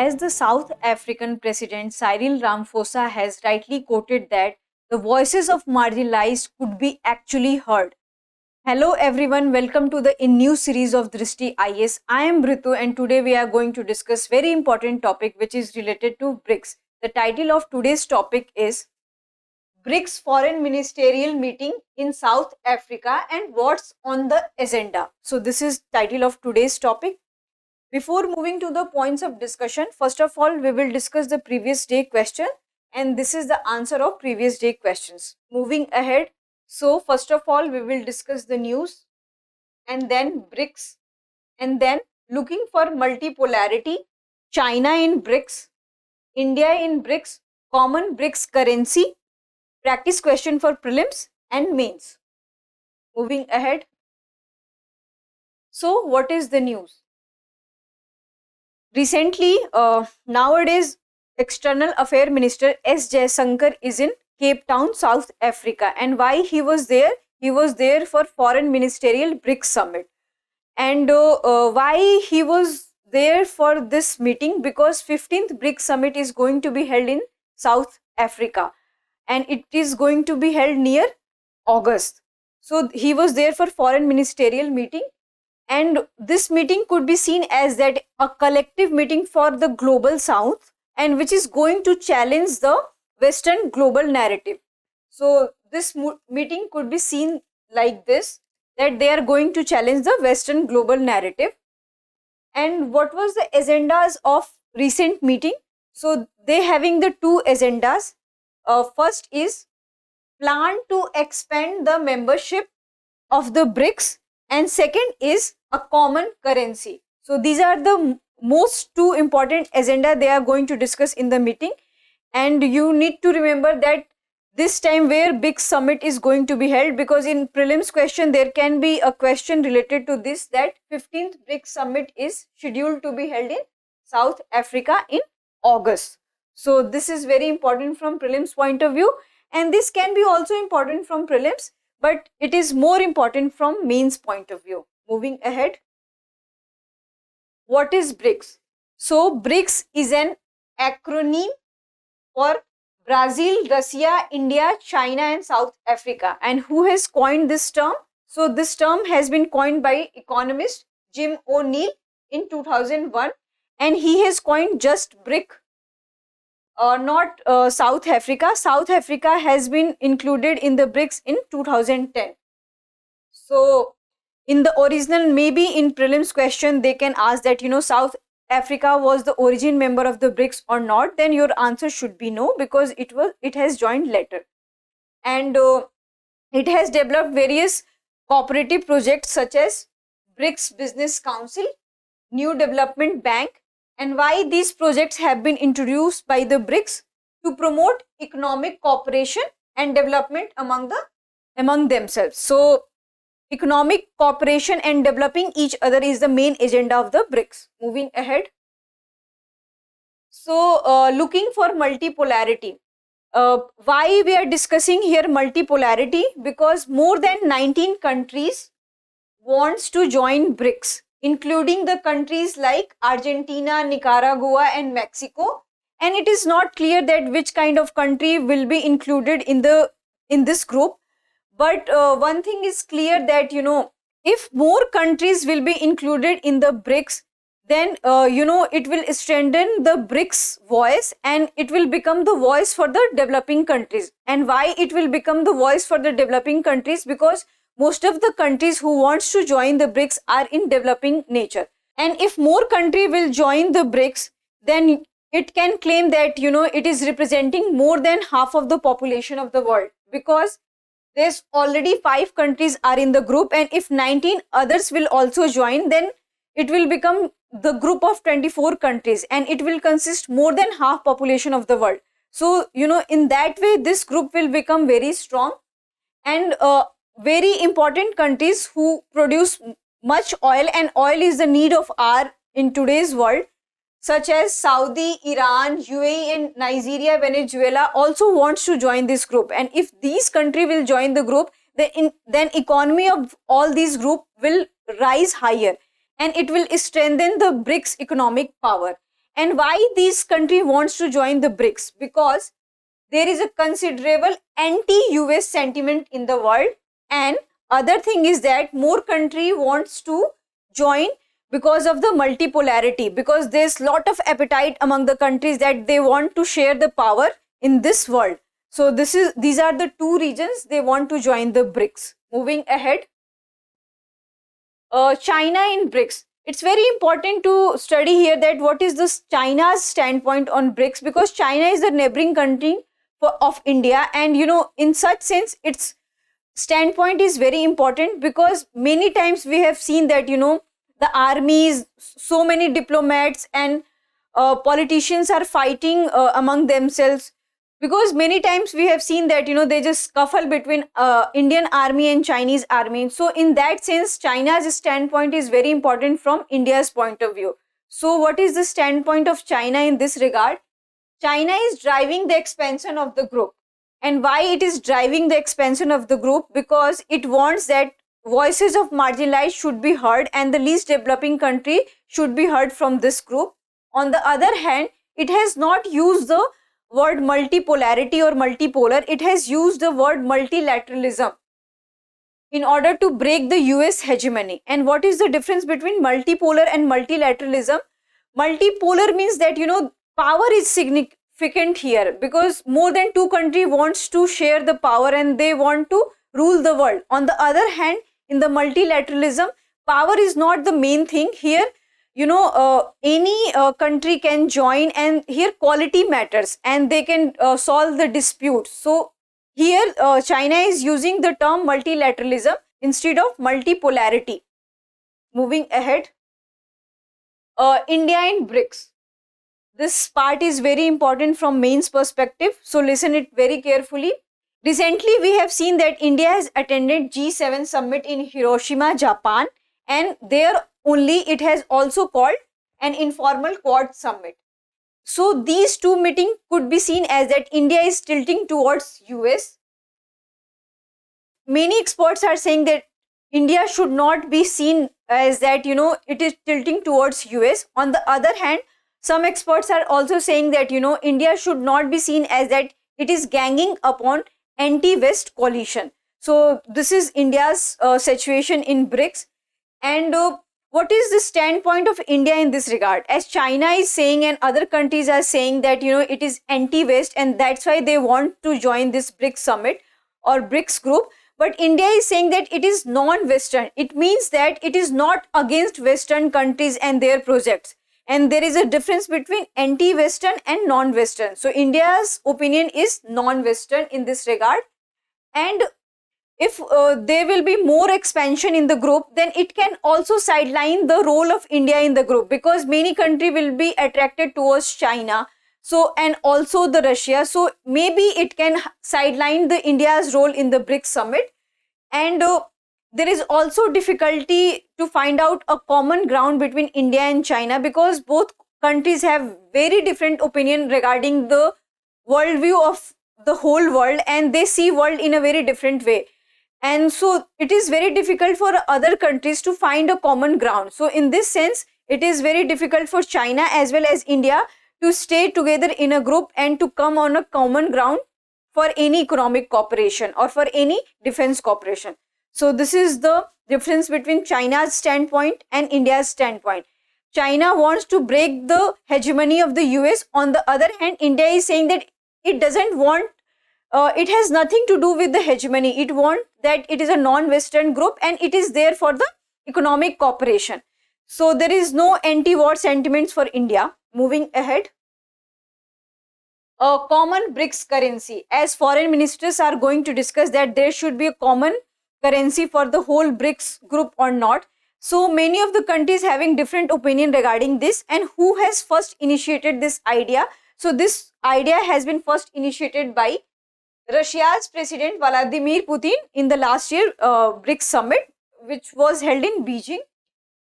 As the South African President Cyril Ramaphosa has rightly quoted that the voices of marginalized could be actually heard. Hello everyone, welcome to the new series of Drishti IAS. I am Ritu and today we are going to discuss very important topic which is related to BRICS. The title of today's topic is BRICS Foreign Ministerial Meeting in South Africa and what's on the agenda. So this is title of today's topic. Before moving to the points of discussion, first of all, we will discuss the previous day question and this is the answer of previous day questions. Moving ahead, so first of all, we will discuss the news and then BRICS and then looking for multipolarity, China in BRICS, India in BRICS, common BRICS currency, practice question for prelims and mains. Moving ahead. So what is the news? Recently, nowadays, External Affairs Minister S. Jaishankar is in Cape Town, South Africa. And why he was there? He was there for Foreign Ministerial BRICS Summit. And why he was there for this meeting? Because 15th BRICS Summit is going to be held in South Africa. And it is going to be held near August. So he was there for Foreign Ministerial meeting. And this meeting could be seen as that a collective meeting for the global South and which is going to challenge the Western global narrative. So this meeting could be seen like this, that they are going to challenge the Western global narrative. And what was the agendas of recent meeting? So they having the two agendas. First is plan to expand the membership of the BRICS and second is a common currency. So these are the most two important agenda they are going to discuss in the meeting. And you need to remember that this time where BRICS summit is going to be held, because in prelims question there can be a question related to this, that 15th BRICS summit is scheduled to be held in South Africa in August. So this is very important from prelims point of view, and this can be also important from prelims, but it is more important from mains point of view. Moving ahead. What is BRICS? So BRICS is an acronym for Brazil, Russia, India, China and South Africa. And who has coined this term? So this term has been coined by economist Jim O'Neill in 2001 and he has coined just BRIC, not South Africa. South Africa has been included in the BRICS in 2010. So in the original, maybe in prelims question, they can ask that, South Africa was the origin member of the BRICS or not, then your answer should be no, because it has joined later. And it has developed various cooperative projects such as BRICS Business Council, New Development Bank. And why these projects have been introduced by the BRICS? To promote economic cooperation and development among themselves. So economic cooperation and developing each other is the main agenda of the BRICS. Moving ahead. So looking for multipolarity. Why we are discussing here multipolarity? Because more than 19 countries wants to join BRICS, including the countries like Argentina, Nicaragua and Mexico. And it is not clear that which kind of country will be included in this group. But one thing is clear that, if more countries will be included in the BRICS, then, it will strengthen the BRICS voice and it will become the voice for the developing countries. And why it will become the voice for the developing countries? Because most of the countries who wants to join the BRICS are in developing nature. And if more country will join the BRICS, then it can claim that, it is representing more than half of the population of the world, because there's already 5 countries are in the group, and if 19 others will also join, then it will become the group of 24 countries and it will consist more than half population of the world. So, in that way, this group will become very strong, and very important countries who produce much oil, and oil is the need of our in today's world, such as Saudi, Iran, UAE and Nigeria, Venezuela also wants to join this group. And if these countries will join the group, then economy of all these group will rise higher and it will strengthen the BRICS economic power. And why this country wants to join the BRICS? Because there is a considerable anti-US sentiment in the world, and other thing is that more country wants to join because of the multipolarity, because there's lot of appetite among the countries that they want to share the power in this world. So these are the two reasons they want to join the BRICS. Moving ahead, China in BRICS. It's very important to study here that what is this China's standpoint on BRICS, because China is the neighboring country of India, and in such sense its standpoint is very important, because many times we have seen that the armies, so many diplomats and politicians are fighting among themselves, because many times we have seen that they just scuffle between Indian army and Chinese army. So in that sense, China's standpoint is very important from India's point of view. So what is the standpoint of China in this regard? China is driving the expansion of the group. And why it is driving the expansion of the group? Because it wants that voices of marginalized should be heard and the least developing country should be heard from this group. On the other hand, it has not used the word multipolarity or multipolar, it has used the word multilateralism in order to break the US hegemony. And what is the difference between multipolar and multilateralism? Multipolar means that power is significant here, because more than two countries wants to share the power and they want to rule the world. On the other hand, in the multilateralism, power is not the main thing here. Any country can join, and here quality matters and they can solve the dispute. So here China is using the term multilateralism instead of multipolarity. Moving ahead, India in BRICS. This part is very important from mains perspective, so listen it very carefully. Recently we have seen that India has attended G7 summit in Hiroshima, Japan, and there only it has also called an informal Quad summit. So these two meetings could be seen as that India is tilting towards US. Many experts are saying that India should not be seen as that it is tilting towards US. On the other hand, some experts are also saying that India should not be seen as that it is ganging upon anti-West coalition. So this is India's situation in BRICS. And what is the standpoint of India in this regard? As China is saying and other countries are saying that it is anti-West and that's why they want to join this BRICS summit or BRICS group. But India is saying that it is non-Western. It means that it is not against Western countries and their projects. And there is a difference between anti-Western and non-Western. So India's opinion is non-Western in this regard. And if there will be more expansion in the group, then it can also sideline the role of India in the group, because many countries will be attracted towards China. So, and also the Russia. So maybe it can sideline the India's role in the BRICS summit. And there is also difficulty to find out a common ground between India and China, because both countries have very different opinion regarding the worldview of the whole world, and they see world in a very different way. And so it is very difficult for other countries to find a common ground. So in this sense, it is very difficult for China as well as India to stay together in a group and to come on a common ground for any economic cooperation or for any defense cooperation. So this is the difference between China's standpoint and India's standpoint. China wants to break the hegemony of the US. On the other hand, India is saying that it doesn't want, it has nothing to do with the hegemony. It wants that it is a non-Western group and it is there for the economic cooperation. So there is no anti-war sentiments for India. Moving ahead, a common BRICS currency. As foreign ministers are going to discuss that there should be a common currency for the whole BRICS group or not. So many of the countries having different opinion regarding this, and who has first initiated this idea. So this idea has been first initiated by Russia's President Vladimir Putin in the last year BRICS summit, which was held in Beijing.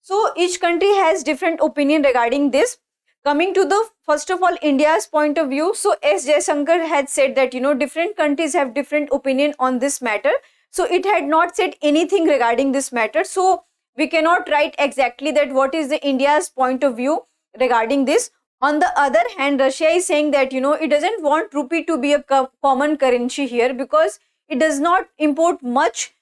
So each country has different opinion regarding this. Coming to the first of all India's point of view, so S. Jaishankar had said that different countries have different opinion on this matter. So it had not said anything regarding this matter. So we cannot write exactly that what is the India's point of view regarding this. On the other hand, Russia is saying that, it doesn't want rupee to be a common currency here because it does not import much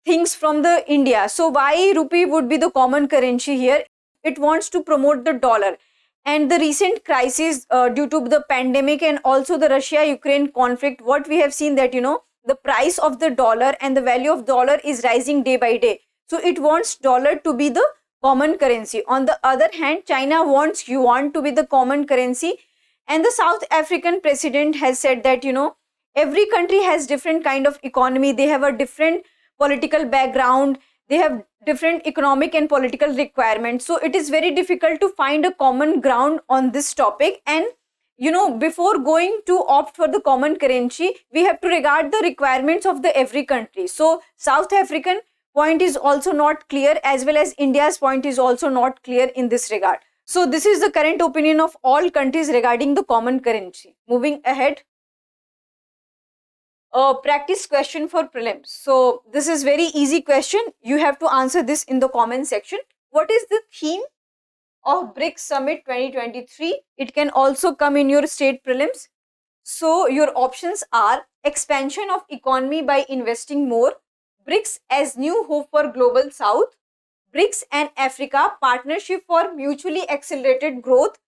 things from the India. So why rupee would be the common currency here? It wants to promote the dollar. And the recent crisis due to the pandemic and also the Russia-Ukraine conflict, what we have seen that, the price of the dollar and the value of dollar is rising day by day. So it wants dollar to be the common currency. On the other hand, China wants yuan to be the common currency. And the South African president has said that, every country has different kind of economy. They have a different political background. They have different economic and political requirements. So it is very difficult to find a common ground on this topic. And, before going to opt for the common currency, we have to regard the requirements of the every country. So South African point is also not clear, as well as India's point is also not clear in this regard. So this is the current opinion of all countries regarding the common currency. Moving ahead. Practice question for prelims. So this is very easy question. You have to answer this in the comment section. What is the theme of Brics Summit 2023? It can also come in your state prelims. So your options are expansion of economy by investing more, Brics as new hope for global south, Brics and Africa partnership for mutually accelerated growth,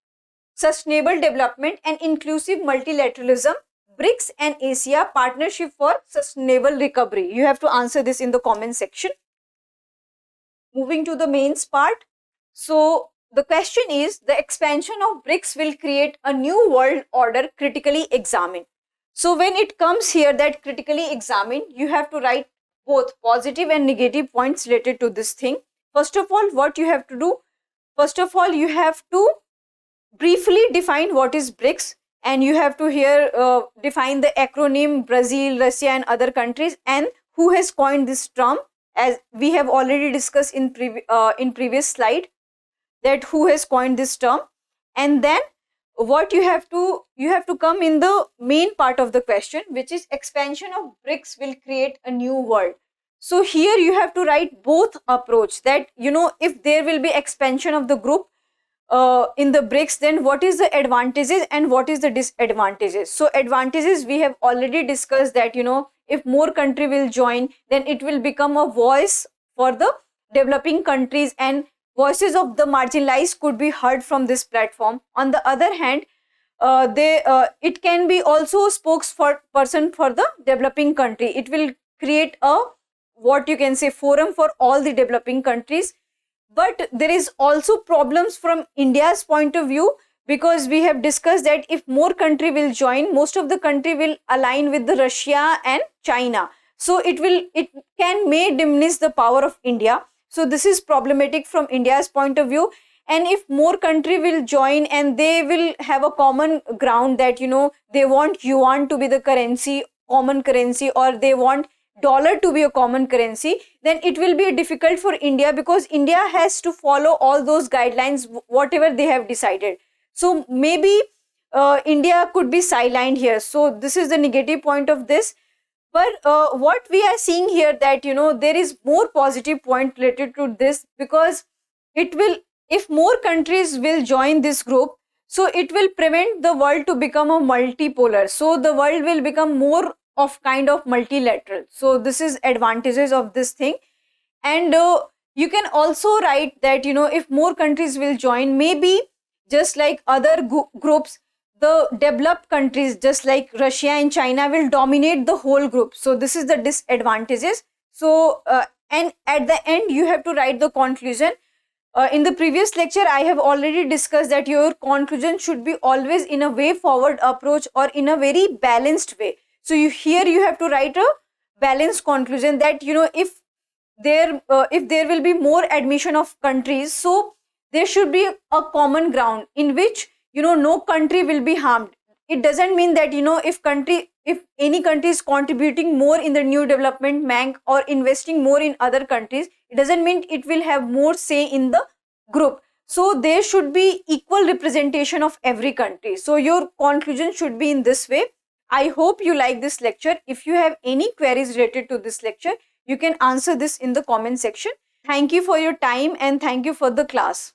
sustainable development and inclusive multilateralism, Brics and Asia partnership for sustainable recovery. You have to answer this in the comment section. Moving to the mains part. So the question is, the expansion of Brics will create a new world order critically examined. So when it comes here that critically examined, you have to write both positive and negative points related to this thing. First of all, what you have to do? First of all, you have to briefly define what is Brics, and you have to here define the acronym Brazil, Russia and other countries, and who has coined this term, as we have already discussed in previous slide, that who has coined this term. And then what you have to come in the main part of the question, which is expansion of Brics will create a new world. So here you have to write both approach, that if there will be expansion of the group in the Brics, then what is the advantages and what is the disadvantages. So advantages we have already discussed, that if more country will join, then it will become a voice for the developing countries and voices of the marginalized could be heard from this platform. On the other hand, it can be also spokesperson for the developing country. It will create a, what you can say, forum for all the developing countries. But there is also problems from India's point of view, because we have discussed that if more country will join, most of the country will align with the Russia and China. So it may diminish the power of India. So this is problematic from India's point of view. And if more country will join and they will have a common ground, that they want yuan to be the common currency, or they want dollar to be a common currency, then it will be difficult for India, because India has to follow all those guidelines, whatever they have decided. So maybe India could be sidelined here. So this is the negative point of this. But what we are seeing here, that there is more positive point related to this, because it will, if more countries will join this group, so it will prevent the world to become a multipolar. So the world will become more of kind of multilateral. So this is advantages of this thing. And you can also write that if more countries will join, maybe just like other groups, the developed countries just like Russia and China will dominate the whole group. So this is the disadvantages. So and at the end you have to write the conclusion. In the previous lecture I have already discussed that your conclusion should be always in a way forward approach or in a very balanced way. So here you have to write a balanced conclusion, that if there will be more admission of countries, so there should be a common ground in which no country will be harmed. It doesn't mean that if any country is contributing more in the new development bank or investing more in other countries, it doesn't mean it will have more say in the group. So there should be equal representation of every country. So your conclusion should be in this way. I hope you like this lecture. If you have any queries related to this lecture, you can answer this in the comment section. Thank you for your time and thank you for the class.